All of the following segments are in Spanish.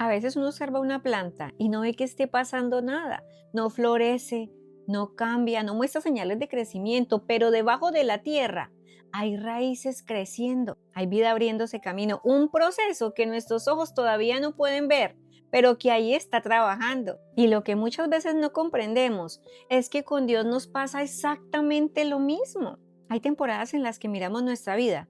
A veces uno observa una planta y no ve que esté pasando nada, no florece, no cambia, no muestra señales de crecimiento, pero debajo de la tierra hay raíces creciendo, hay vida abriéndose camino, un proceso que nuestros ojos todavía no pueden ver, pero que ahí está trabajando. Y lo que muchas veces no comprendemos es que con Dios nos pasa exactamente lo mismo. Hay temporadas en las que miramos nuestra vida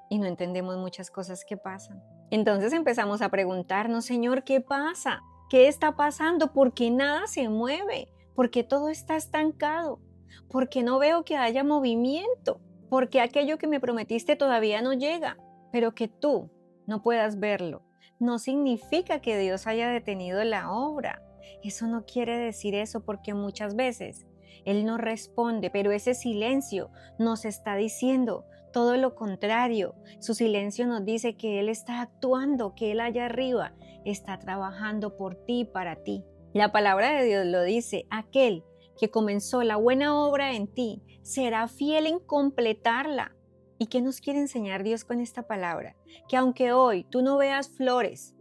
y no entendemos muchas cosas que pasan. Entonces empezamos a preguntarnos, Señor, ¿qué pasa? ¿Qué está pasando? ¿Por qué nada se mueve? ¿Por qué todo está estancado? ¿Por qué no veo que haya movimiento? ¿Por qué aquello que me prometiste todavía no llega? Pero que tú no puedas verlo no significa que Dios haya detenido la obra. Eso no quiere decir eso, porque muchas veces Él no responde, pero ese silencio nos está diciendo todo lo contrario. Su silencio nos dice que Él está actuando, que Él allá arriba está trabajando por ti y para ti. La palabra de Dios lo dice: aquel que comenzó la buena obra en ti será fiel en completarla. ¿Y qué nos quiere enseñar Dios con esta palabra? Que aunque hoy tú no veas flores,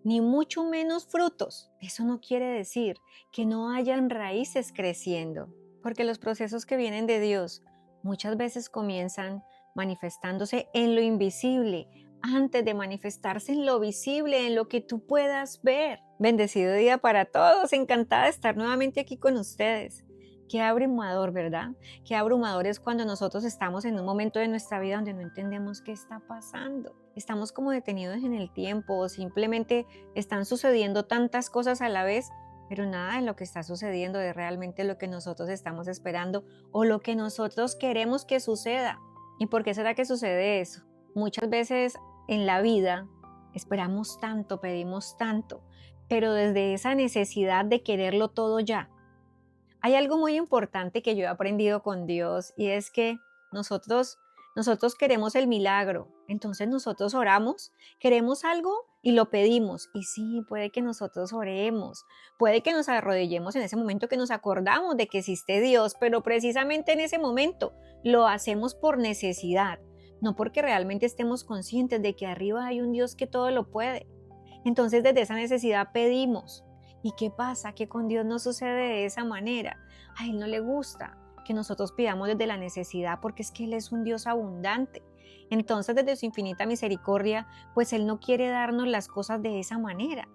ni mucho menos frutos, eso no quiere decir que no hayan raíces creciendo, porque los procesos que vienen de Dios muchas veces comienzan manifestándose en lo invisible, antes de manifestarse en lo visible, en lo que tú puedas ver. Bendecido día para todos, encantada de estar nuevamente aquí con ustedes. Qué abrumador, ¿verdad? Qué abrumador es cuando nosotros estamos en un momento de nuestra vida donde no entendemos qué está pasando. Estamos como detenidos en el tiempo o simplemente están sucediendo tantas cosas a la vez, pero nada de lo que está sucediendo es realmente lo que nosotros estamos esperando o lo que nosotros queremos que suceda. ¿Y por qué será que sucede eso? Muchas veces en la vida esperamos tanto, pedimos tanto, pero desde esa necesidad de quererlo todo ya. Hay algo muy importante que yo he aprendido con Dios, y es que nosotros queremos el milagro. Entonces nosotros oramos, queremos algo y lo pedimos. Y sí, puede que nosotros oremos, puede que nos arrodillemos en ese momento que nos acordamos de que existe Dios, pero precisamente en ese momento lo hacemos por necesidad, no porque realmente estemos conscientes de que arriba hay un Dios que todo lo puede. Entonces desde esa necesidad pedimos. ¿Y qué pasa? Que con Dios no sucede de esa manera. A Él no le gusta que nosotros pidamos desde la necesidad, porque es que Él es un Dios abundante. Entonces desde su infinita misericordia, pues Él no quiere darnos las cosas de esa manera.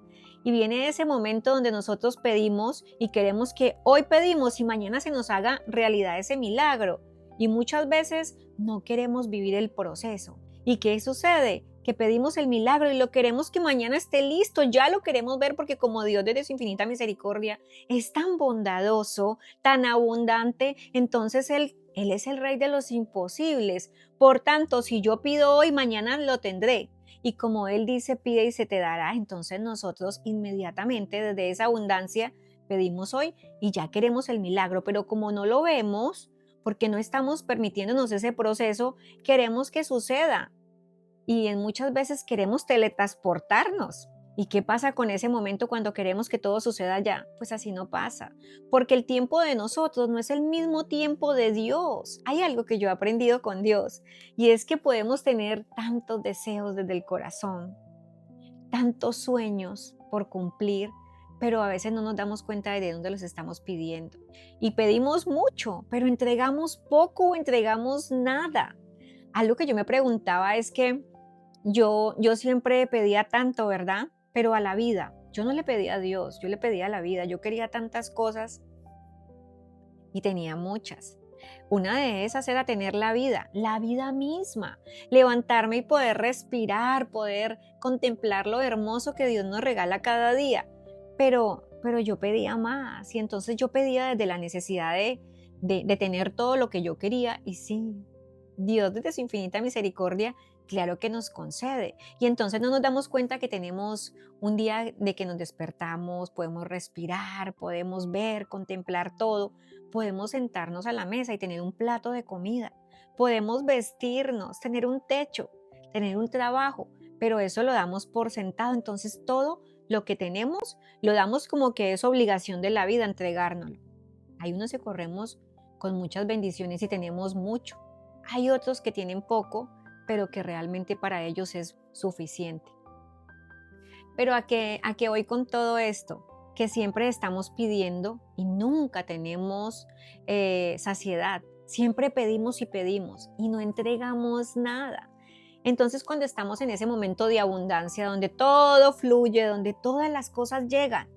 Y viene ese momento donde nosotros pedimos y queremos que hoy pedimos y mañana se nos haga realidad ese milagro. Y muchas veces no queremos vivir el proceso. ¿Y qué sucede? Que pedimos el milagro y lo queremos que mañana esté listo, ya lo queremos ver, porque como Dios desde su infinita misericordia es tan bondadoso, tan abundante, entonces Él es el Rey de los imposibles. Por tanto, si yo pido hoy, mañana lo tendré. Y como Él dice, pide y se te dará, entonces nosotros inmediatamente desde esa abundancia pedimos hoy y ya queremos el milagro, pero como no lo vemos, porque no estamos permitiéndonos ese proceso, queremos que suceda. Y en muchas veces queremos teletransportarnos. ¿Y qué pasa con ese momento cuando queremos que todo suceda ya? Pues así no pasa, porque el tiempo de nosotros no es el mismo tiempo de Dios. Hay algo que yo he aprendido con Dios, y es que podemos tener tantos deseos desde el corazón, tantos sueños por cumplir, pero a veces no nos damos cuenta de dónde los estamos pidiendo. Y pedimos mucho, pero entregamos poco o entregamos nada. Algo que yo me preguntaba es que yo siempre pedía tanto, ¿verdad? Pero a la vida. Yo no le pedía a Dios, yo le pedía a la vida. Yo quería tantas cosas y tenía muchas. Una de esas era tener la vida misma, levantarme y poder respirar, poder contemplar lo hermoso que Dios nos regala cada día. Pero yo pedía más, y entonces yo pedía desde la necesidad de tener todo lo que yo quería. Y sí, Dios desde su infinita misericordia, claro que nos concede. Y entonces no nos damos cuenta que tenemos un día de que nos despertamos, podemos respirar, podemos ver, contemplar todo, podemos sentarnos a la mesa y tener un plato de comida, podemos vestirnos, tener un techo, tener un trabajo, pero eso lo damos por sentado. Entonces todo lo que tenemos lo damos como que es obligación de la vida entregárnoslo. Hay unos que corremos con muchas bendiciones y tenemos mucho. Hay otros que tienen poco, pero que realmente para ellos es suficiente. Pero ¿a qué voy con todo esto? Que siempre estamos pidiendo y nunca tenemos saciedad. Siempre pedimos y pedimos y no entregamos nada. Entonces, cuando estamos en ese momento de abundancia, donde todo fluye, donde todas las cosas llegan,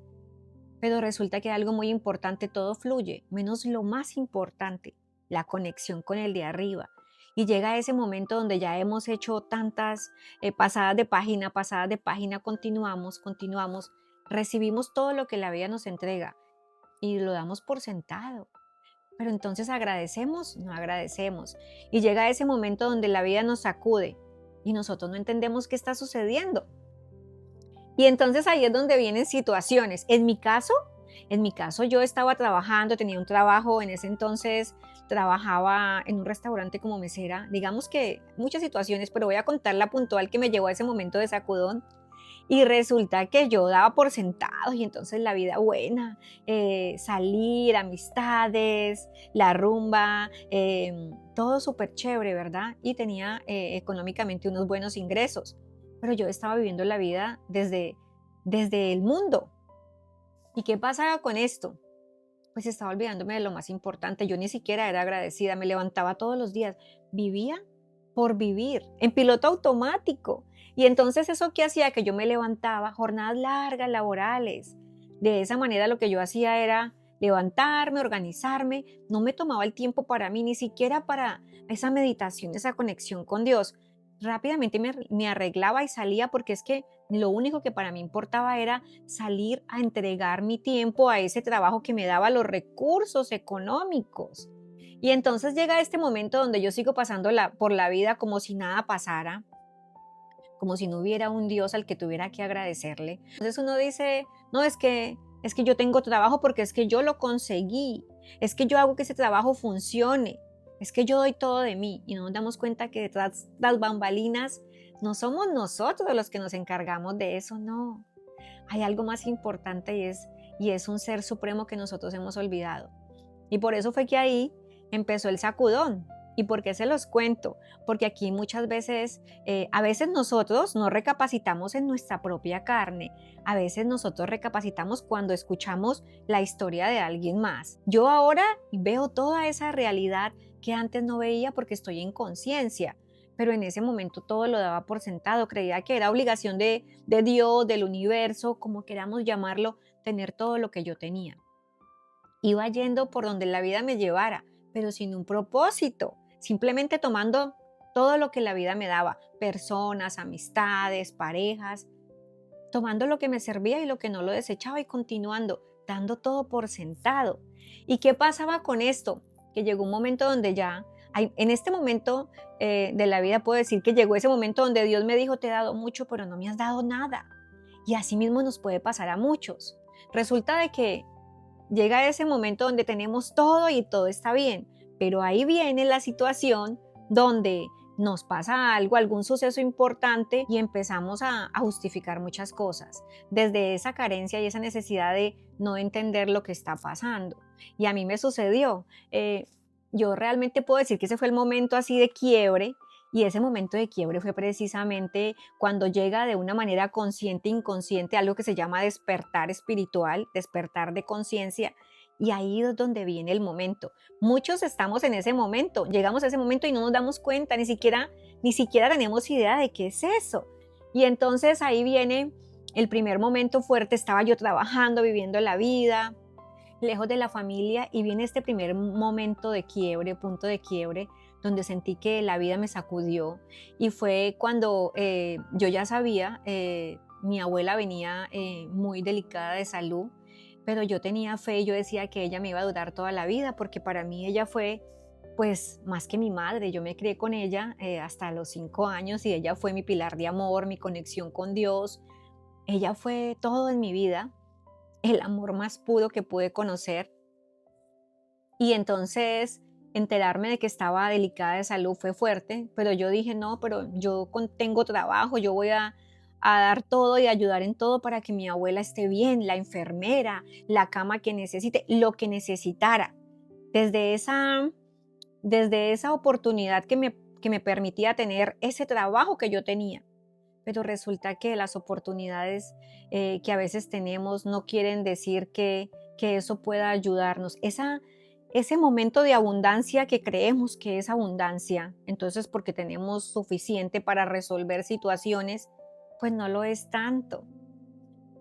pero resulta que hay algo muy importante, todo fluye, menos lo más importante, la conexión con el de arriba. Y llega ese momento donde ya hemos hecho tantas pasadas de página, continuamos, continuamos, recibimos todo lo que la vida nos entrega y lo damos por sentado. Pero entonces agradecemos, no agradecemos. Y llega ese momento donde la vida nos sacude y nosotros no entendemos qué está sucediendo. Y entonces ahí es donde vienen situaciones. En mi caso yo estaba trabajando, tenía un trabajo, en ese entonces trabajaba en un restaurante como mesera. Digamos que muchas situaciones, pero voy a contar la puntual que me llevó a ese momento de sacudón. Y resulta que yo daba por sentado y entonces la vida buena, salir, amistades, la rumba, todo súper chévere, ¿verdad? Y tenía económicamente unos buenos ingresos, pero yo estaba viviendo la vida desde el mundo. ¿Y qué pasa con esto? Pues estaba olvidándome de lo más importante. Yo ni siquiera era agradecida, me levantaba todos los días, vivía por vivir, en piloto automático. Y entonces eso que hacía, que yo me levantaba, jornadas largas laborales. De esa manera lo que yo hacía era levantarme, organizarme, no me tomaba el tiempo para mí, ni siquiera para esa meditación, esa conexión con Dios. Rápidamente me arreglaba y salía porque es que lo único que para mí importaba era salir a entregar mi tiempo a ese trabajo que me daba los recursos económicos. Y entonces llega este momento donde yo sigo pasando por la vida como si nada pasara, como si no hubiera un Dios al que tuviera que agradecerle. Entonces uno dice, no, es que yo tengo trabajo porque es que yo lo conseguí, es que yo hago que ese trabajo funcione, es que yo doy todo de mí y no nos damos cuenta que detrás de las bambalinas no somos nosotros los que nos encargamos de eso, no. Hay algo más importante y es un ser supremo que nosotros hemos olvidado. Y por eso fue que ahí empezó el sacudón. ¿Y por qué se los cuento? Porque aquí muchas veces, a veces nosotros no recapacitamos en nuestra propia carne, a veces nosotros recapacitamos cuando escuchamos la historia de alguien más. Yo ahora veo toda esa realidad que antes no veía porque estoy en conciencia, pero en ese momento todo lo daba por sentado, creía que era obligación de Dios, del universo, como queramos llamarlo, tener todo lo que yo tenía. Iba yendo por donde la vida me llevara, pero sin un propósito, simplemente tomando todo lo que la vida me daba, personas, amistades, parejas, tomando lo que me servía y lo que no lo desechaba y continuando, dando todo por sentado. ¿Y qué pasaba con esto? Que llegó un momento donde en este momento de la vida puedo decir que llegó ese momento donde Dios me dijo, te he dado mucho, pero no me has dado nada. Y así mismo nos puede pasar a muchos. Resulta de que llega ese momento donde tenemos todo y todo está bien, pero ahí viene la situación donde nos pasa algo, algún suceso importante y empezamos a justificar muchas cosas, desde esa carencia y esa necesidad de no entender lo que está pasando. Y a mí me sucedió. Yo realmente puedo decir que ese fue el momento así de quiebre y ese momento de quiebre fue precisamente cuando llega de una manera consciente, inconsciente, algo que se llama despertar espiritual, despertar de conciencia, y ahí es donde viene el momento. Muchos estamos en ese momento, llegamos a ese momento y no nos damos cuenta, ni siquiera tenemos idea de qué es eso. Y entonces ahí viene el primer momento fuerte, estaba yo trabajando, viviendo la vida, lejos de la familia, y viene este primer momento de quiebre, punto de quiebre, donde sentí que la vida me sacudió y fue cuando yo ya sabía, mi abuela venía muy delicada de salud, pero yo tenía fe, yo decía que ella me iba a durar toda la vida porque para mí ella fue pues más que mi madre, yo me crié con ella hasta los 5 años y ella fue mi pilar de amor, mi conexión con Dios, ella fue todo en mi vida, el amor más puro que pude conocer. Y entonces enterarme de que estaba delicada de salud fue fuerte, pero yo dije, no, pero yo tengo trabajo, yo voy a dar todo y ayudar en todo para que mi abuela esté bien, la enfermera, la cama que necesite, lo que necesitara. Desde esa, desde esa oportunidad que me permitía tener ese trabajo que yo tenía. pero resulta que las oportunidades que a veces tenemos no quieren decir que eso pueda ayudarnos. Ese momento de abundancia que creemos que es abundancia, entonces porque tenemos suficiente para resolver situaciones, pues no lo es tanto.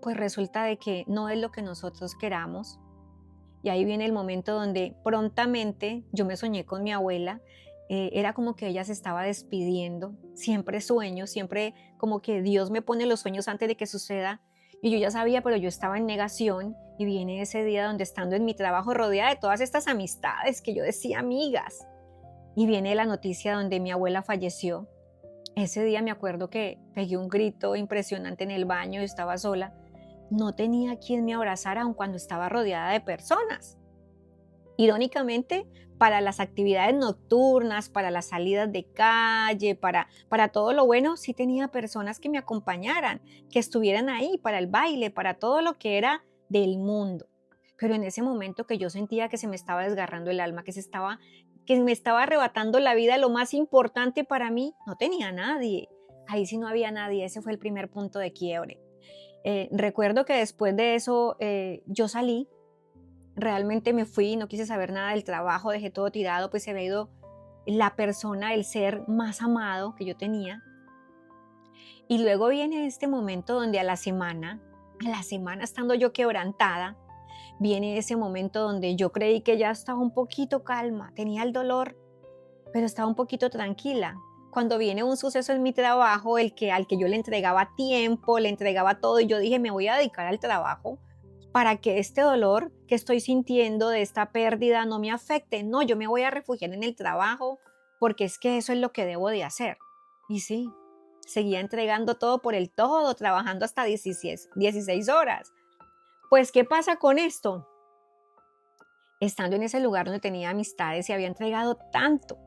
Pues resulta de que no es lo que nosotros queramos. Y ahí viene el momento donde prontamente yo me soñé con mi abuela. Era como que ella se estaba despidiendo. Siempre sueño, siempre como que Dios me pone los sueños antes de que suceda. Y yo ya sabía, pero yo estaba en negación. Y viene ese día donde estando en mi trabajo rodeada de todas estas amistades que yo decía amigas. Y viene la noticia donde mi abuela falleció. Ese día me acuerdo que pegué un grito impresionante en el baño y estaba sola. No tenía quien me abrazara aun cuando estaba rodeada de personas. Irónicamente, para las actividades nocturnas, para las salidas de calle, para todo lo bueno, sí tenía personas que me acompañaran, que estuvieran ahí para el baile, para todo lo que era del mundo. Pero en ese momento que yo sentía que se me estaba desgarrando el alma, que me estaba arrebatando la vida, lo más importante para mí, no tenía nadie. Ahí sí no había nadie, ese fue el primer punto de quiebre. Recuerdo que después de eso yo salí, realmente me fui, no quise saber nada del trabajo, dejé todo tirado, pues se había ido la persona, el ser más amado que yo tenía. Y luego viene este momento donde a la semana estando yo quebrantada, viene ese momento donde yo creí que ya estaba un poquito calma, tenía el dolor, pero estaba un poquito tranquila. Cuando viene un suceso en mi trabajo, al que yo le entregaba tiempo, le entregaba todo, y yo dije, me voy a dedicar al trabajo para que este dolor que estoy sintiendo de esta pérdida no me afecte. No, yo me voy a refugiar en el trabajo porque es que eso es lo que debo de hacer. Y sí, seguía entregando todo por el todo, trabajando hasta 16 horas. Pues, ¿qué pasa con esto? Estando en ese lugar donde tenía amistades y había entregado tanto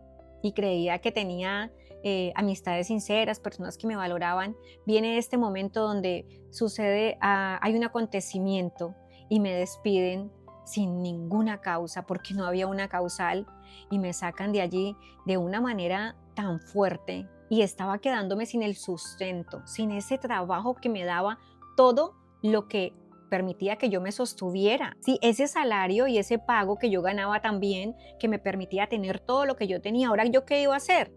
y creía que tenía amistades sinceras, personas que me valoraban, viene este momento donde hay un acontecimiento y me despiden sin ninguna causa, porque no había una causal, y me sacan de allí de una manera tan fuerte y estaba quedándome sin el sustento, sin ese trabajo que me daba todo lo que permitía que yo me sostuviera. Sí, ese salario y ese pago que yo ganaba también, que me permitía tener todo lo que yo tenía. Ahora, ¿yo qué iba a hacer?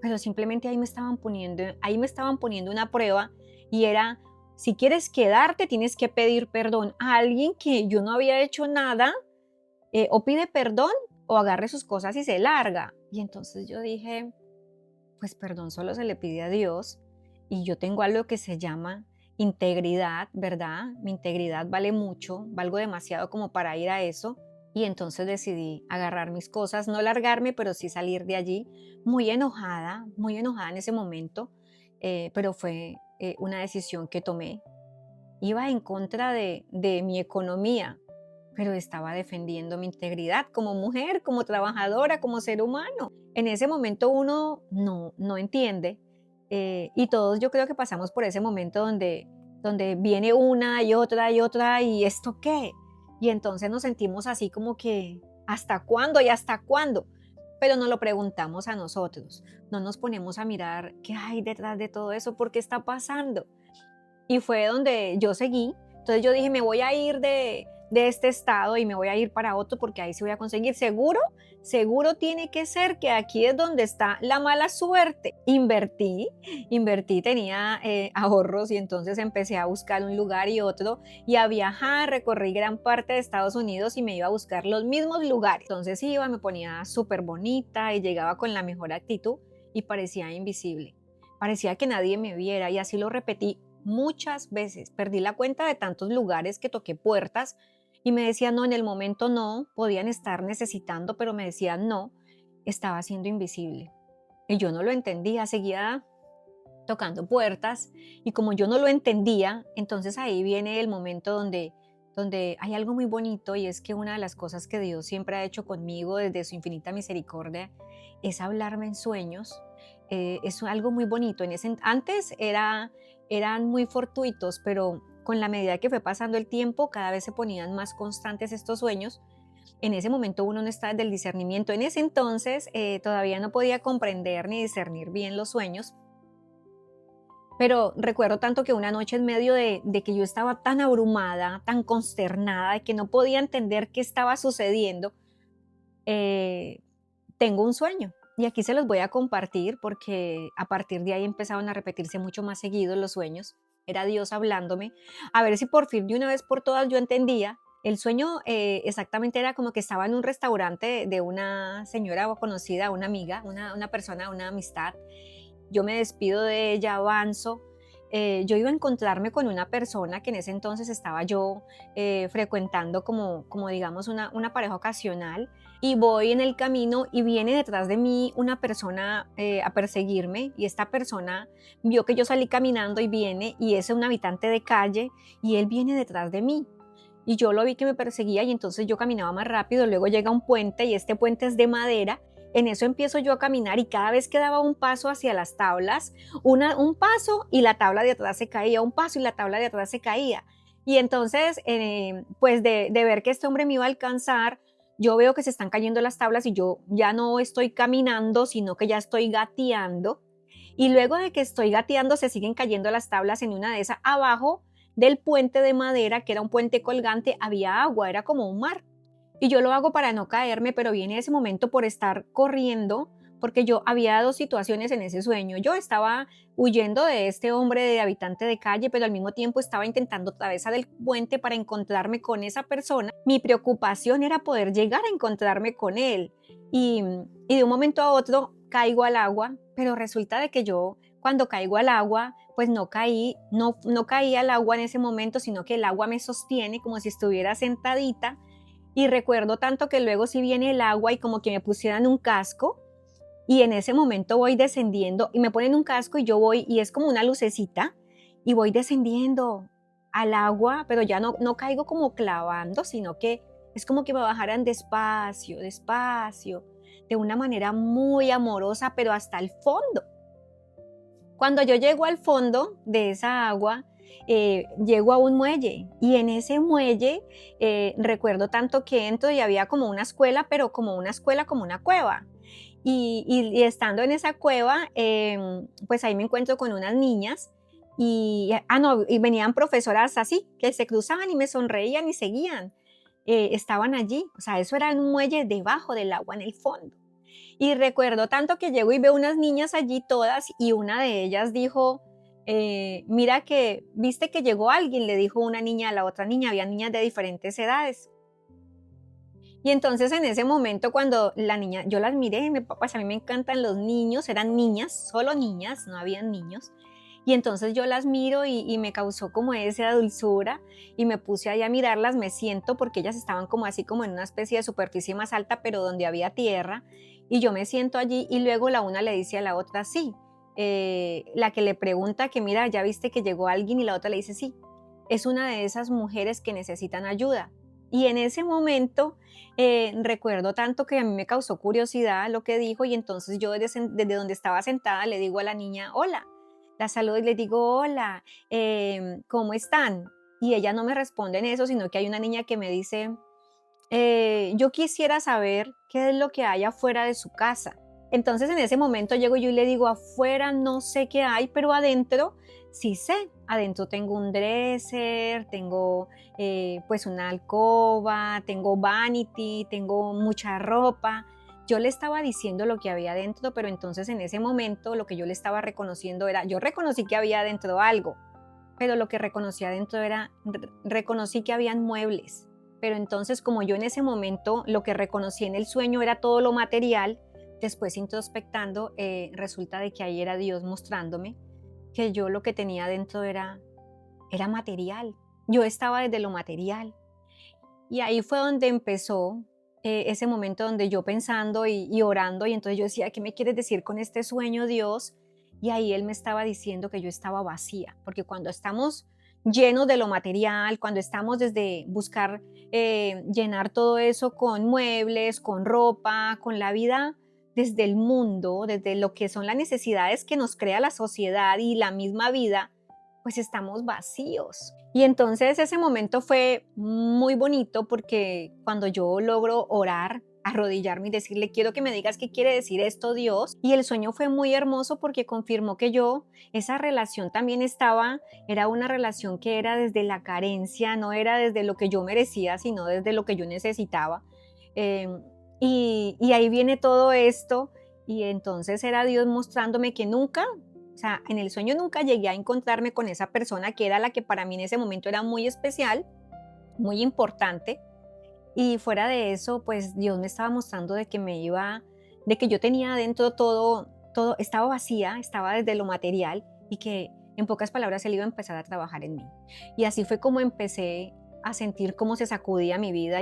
Pero simplemente ahí me estaban poniendo una prueba, y era, si quieres quedarte, tienes que pedir perdón a alguien que yo no había hecho nada, o pide perdón o agarre sus cosas y se larga. Y entonces yo dije, pues perdón solo se le pide a Dios, y yo tengo algo que se llama integridad, ¿verdad? Mi integridad vale mucho, valgo demasiado como para ir a eso. Y entonces decidí agarrar mis cosas, no largarme, pero sí salir de allí muy enojada en ese momento, pero fue una decisión que tomé. Iba en contra de mi economía, pero estaba defendiendo mi integridad como mujer, como trabajadora, como ser humano. En ese momento uno no entiende, y todos yo creo que pasamos por ese momento donde viene una y otra, ¿y esto qué? Y entonces nos sentimos así como que, ¿hasta cuándo y hasta cuándo? Pero no lo preguntamos a nosotros, no nos ponemos a mirar qué hay detrás de todo eso, por qué está pasando. Y fue donde yo seguí. Entonces yo dije, me voy a ir de este estado y me voy a ir para otro, porque ahí sí voy a conseguir. Seguro tiene que ser que aquí es donde está la mala suerte. Invertí, tenía ahorros, y entonces empecé a buscar un lugar y otro y a viajar. Recorrí gran parte de Estados Unidos y me iba a buscar los mismos lugares. Entonces iba, me ponía súper bonita y llegaba con la mejor actitud, y parecía invisible. Parecía que nadie me viera, y así lo repetí muchas veces. Perdí la cuenta de tantos lugares que toqué puertas y me decían no, en el momento no, podían estar necesitando, pero me decían no, estaba siendo invisible. Y yo no lo entendía, seguía tocando puertas, y como yo no lo entendía, entonces ahí viene el momento donde hay algo muy bonito, y es que una de las cosas que Dios siempre ha hecho conmigo desde su infinita misericordia es hablarme en sueños. Es algo muy bonito. Antes eran muy fortuitos, pero con la medida que fue pasando el tiempo, cada vez se ponían más constantes estos sueños. En ese momento uno no está desde el discernimiento. En ese entonces todavía no podía comprender ni discernir bien los sueños, Pero recuerdo tanto que una noche en medio de que yo estaba tan abrumada, tan consternada, de que no podía entender qué estaba sucediendo, eh, tengo un sueño. Y aquí se los voy a compartir porque a partir de ahí empezaron a repetirse mucho más seguidos los sueños. Era Dios hablándome. A ver si por fin de una vez por todas yo entendía. El sueño exactamente era como que estaba en un restaurante de una señora conocida, una amiga, una persona, una amistad. Yo me despido de ella, avanzo. Yo iba a encontrarme con una persona que en ese entonces estaba yo frecuentando como digamos una pareja ocasional, y voy en el camino y viene detrás de mí una persona a perseguirme, y esta persona vio que yo salí caminando y viene y es un habitante de calle y él viene detrás de mí. Y yo lo vi que me perseguía y entonces yo caminaba más rápido, luego llega un puente y este puente es de madera. En eso empiezo yo a caminar y cada vez que daba un paso hacia las tablas, un paso y la tabla de atrás se caía, un paso y la tabla de atrás se caía. Y entonces, pues de ver que este hombre me iba a alcanzar, yo veo que se están cayendo las tablas y yo ya no estoy caminando, sino que ya estoy gateando. Y luego de que estoy gateando, se siguen cayendo las tablas. En una de esas, abajo del puente de madera, que era un puente colgante, había agua, era como un mar. Y yo lo hago para no caerme, pero viene ese momento por estar corriendo, porque yo había dos situaciones en ese sueño. Yo estaba huyendo de este hombre de habitante de calle, pero al mismo tiempo estaba intentando atravesar el puente para encontrarme con esa persona. Mi preocupación era poder llegar a encontrarme con él. Y de un momento a otro caigo al agua, pero resulta de que yo cuando caigo al agua, pues no caí al agua en ese momento, sino que el agua me sostiene como si estuviera sentadita. Y recuerdo tanto que luego sí viene el agua y como que me pusieran un casco, y en ese momento voy descendiendo y me ponen un casco y yo voy y es como una lucecita y voy descendiendo al agua, pero ya no caigo como clavando, sino que es como que me bajaran despacio, despacio, de una manera muy amorosa, pero hasta el fondo. Cuando yo llego al fondo de esa agua, llego a un muelle y en ese muelle recuerdo tanto que entro y había como una escuela, pero como una escuela, como una cueva. Y estando en esa cueva, pues ahí me encuentro con unas niñas no, y venían profesoras así, que se cruzaban y me sonreían y seguían. Estaban allí, o sea, eso era un muelle debajo del agua, en el fondo. Y recuerdo tanto que llego y veo unas niñas allí todas y una de ellas dijo, mira que, viste que llegó alguien, le dijo una niña a la otra niña, había niñas de diferentes edades. Y entonces en ese momento cuando la niña, yo las miré, pues a mí me encantan los niños, eran niñas, solo niñas, no habían niños. Y entonces yo las miro y me causó como esa dulzura y me puse ahí a mirarlas, me siento porque ellas estaban como así como en una especie de superficie más alta, pero donde había tierra. Y yo me siento allí y luego la una le dice a la otra, sí. La que le pregunta que mira, ya viste que llegó alguien y la otra le dice, sí, es una de esas mujeres que necesitan ayuda. Y en ese momento recuerdo tanto que a mí me causó curiosidad lo que dijo y entonces yo desde donde estaba sentada le digo a la niña, hola, la saludo y le digo, hola, ¿cómo están? Y ella no me responde en eso, sino que hay una niña que me dice, yo quisiera saber qué es lo que hay afuera de su casa. Entonces en ese momento llego yo y le digo, afuera no sé qué hay, pero adentro sí sé. Adentro tengo un dresser, tengo pues una alcoba, tengo vanity, tengo mucha ropa. Yo le estaba diciendo lo que había adentro, pero entonces en ese momento lo que yo le estaba reconociendo era, yo reconocí que había adentro algo, pero lo que reconocí adentro era, reconocí que habían muebles. Pero entonces como yo en ese momento lo que reconocí en el sueño era todo lo material, después introspectando, resulta de que ahí era Dios mostrándome que yo lo que tenía dentro era material. Yo estaba desde lo material. Y ahí fue donde empezó ese momento donde yo pensando y orando, y entonces yo decía, ¿qué me quieres decir con este sueño, Dios? Y ahí Él me estaba diciendo que yo estaba vacía, porque cuando estamos llenos de lo material, cuando estamos desde buscar llenar todo eso con muebles, con ropa, con la vida desde el mundo, desde lo que son las necesidades que nos crea la sociedad y la misma vida, pues estamos vacíos. Y entonces ese momento fue muy bonito porque cuando yo logro orar arrodillarme y decirle, quiero que me digas qué quiere decir esto, Dios. Y el sueño fue muy hermoso porque confirmó que esa relación también era una relación que era desde la carencia, no era desde lo que yo merecía, sino desde lo que yo necesitaba. Eh, y ahí viene todo esto, y entonces era Dios mostrándome que nunca, o sea, en el sueño nunca llegué a encontrarme con esa persona que era la que para mí en ese momento era muy especial, muy importante. Y fuera de eso, pues Dios me estaba mostrando de que yo tenía adentro todo, estaba vacía, estaba desde lo material, y que en pocas palabras Él iba a empezar a trabajar en mí. Y así fue como empecé a sentir cómo se sacudía mi vida,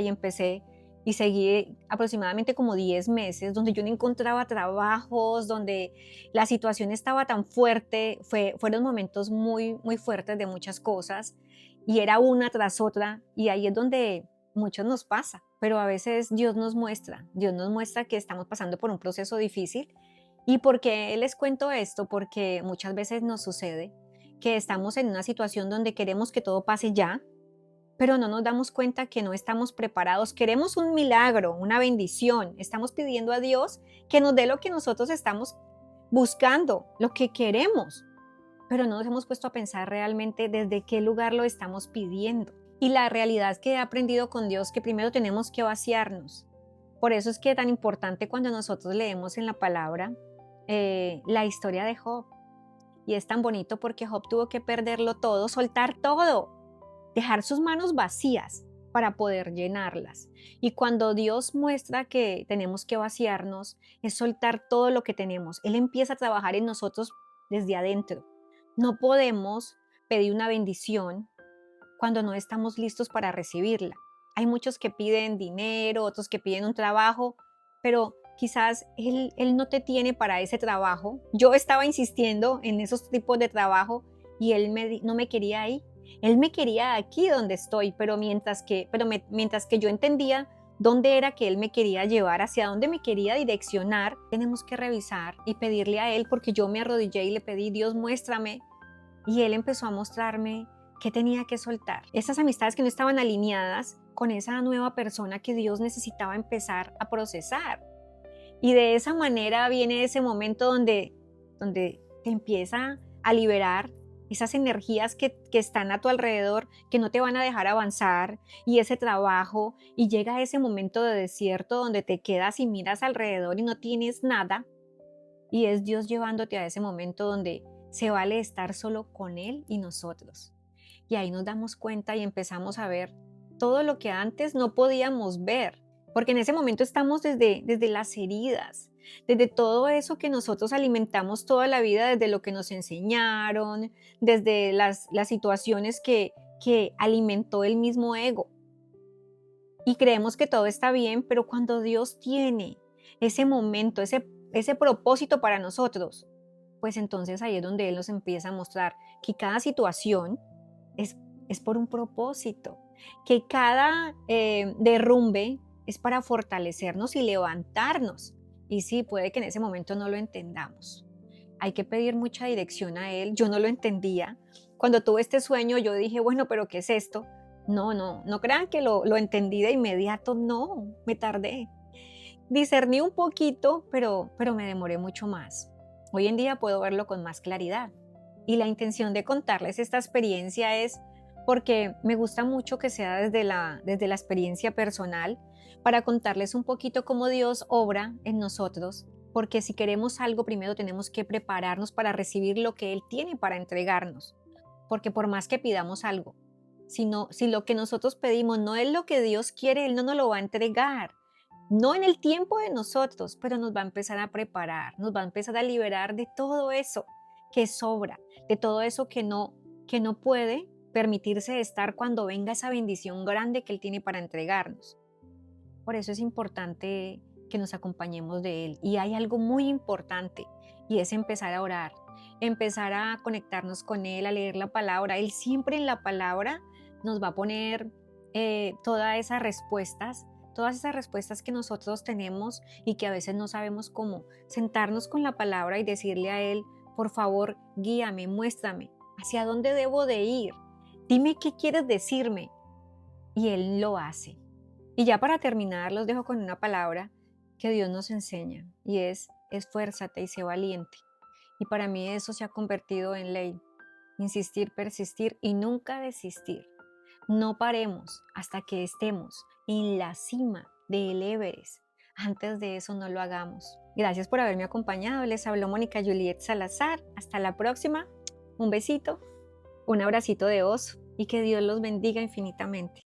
y seguí aproximadamente como 10 meses donde yo no encontraba trabajos, donde la situación estaba tan fuerte. Fueron momentos muy, muy fuertes de muchas cosas, y era una tras otra, y ahí es donde muchos nos pasa, pero a veces Dios nos muestra que estamos pasando por un proceso difícil. ¿Y por qué les cuento esto? Porque muchas veces nos sucede que estamos en una situación donde queremos que todo pase ya, pero no nos damos cuenta que no estamos preparados. Queremos un milagro, una bendición. Estamos pidiendo a Dios que nos dé lo que nosotros estamos buscando, lo que queremos, pero no nos hemos puesto a pensar realmente desde qué lugar lo estamos pidiendo. Y la realidad es que he aprendido con Dios que primero tenemos que vaciarnos. Por eso es que es tan importante cuando nosotros leemos en la palabra la historia de Job. Y es tan bonito porque Job tuvo que perderlo todo, soltar todo, dejar sus manos vacías para poder llenarlas. Y cuando Dios muestra que tenemos que vaciarnos, es soltar todo lo que tenemos. Él empieza a trabajar en nosotros desde adentro. No podemos pedir una bendición cuando no estamos listos para recibirla. Hay muchos que piden dinero, otros que piden un trabajo, pero quizás él no te tiene para ese trabajo. Yo estaba insistiendo en esos tipos de trabajo y no me quería ahí. Él me quería aquí donde estoy, pero mientras que yo entendía dónde era que él me quería llevar, hacia dónde me quería direccionar, tenemos que revisar y pedirle a él, porque yo me arrodillé y le pedí, Dios, muéstrame. Y él empezó a mostrarme qué tenía que soltar. Esas amistades que no estaban alineadas con esa nueva persona que Dios necesitaba empezar a procesar. Y de esa manera viene ese momento donde te empieza a liberar esas energías que están a tu alrededor, que no te van a dejar avanzar, y ese trabajo, y llega ese momento de desierto donde te quedas y miras alrededor y no tienes nada, y es Dios llevándote a ese momento donde se vale estar solo con Él y nosotros. Y ahí nos damos cuenta y empezamos a ver todo lo que antes no podíamos ver, porque en ese momento estamos desde las heridas, desde todo eso que nosotros alimentamos toda la vida, desde lo que nos enseñaron, desde las situaciones que alimentó el mismo ego. Y creemos que todo está bien, pero cuando Dios tiene ese momento, ese propósito para nosotros, pues entonces ahí es donde Él nos empieza a mostrar que cada situación es, es por un propósito, que cada derrumbe es para fortalecernos y levantarnos. Y sí, puede que en ese momento no lo entendamos. Hay que pedir mucha dirección a Él. Yo no lo entendía. Cuando tuve este sueño, yo dije, bueno, pero ¿qué es esto? No crean que lo entendí de inmediato. No, me tardé. Discerní un poquito, pero me demoré mucho más. Hoy en día puedo verlo con más claridad. Y la intención de contarles esta experiencia es porque me gusta mucho que sea desde la experiencia personal, para contarles un poquito cómo Dios obra en nosotros, porque si queremos algo, primero tenemos que prepararnos para recibir lo que Él tiene para entregarnos. Porque por más que pidamos algo, si lo que nosotros pedimos no es lo que Dios quiere, Él no nos lo va a entregar. No en el tiempo de nosotros, pero nos va a empezar a preparar, nos va a empezar a liberar de todo eso que sobra, de todo eso que no puede permitirse estar cuando venga esa bendición grande que Él tiene para entregarnos. Por eso es importante que nos acompañemos de Él. Y hay algo muy importante, y es empezar a orar, empezar a conectarnos con Él, a leer la palabra. Él siempre en la palabra nos va a poner todas esas respuestas que nosotros tenemos y que a veces no sabemos cómo. Sentarnos con la palabra y decirle a Él, por favor, guíame, muéstrame hacia dónde debo de ir. Dime qué quieres decirme. Y Él lo hace. Y ya para terminar, los dejo con una palabra que Dios nos enseña y es esfuérzate y sé valiente. Y para mí eso se ha convertido en ley. Insistir, persistir y nunca desistir. No paremos hasta que estemos en la cima del Everest. Antes de eso no lo hagamos. Gracias por haberme acompañado. Les habló Mónica Juliet Salazar. Hasta la próxima. Un besito, un abracito de oso y que Dios los bendiga infinitamente.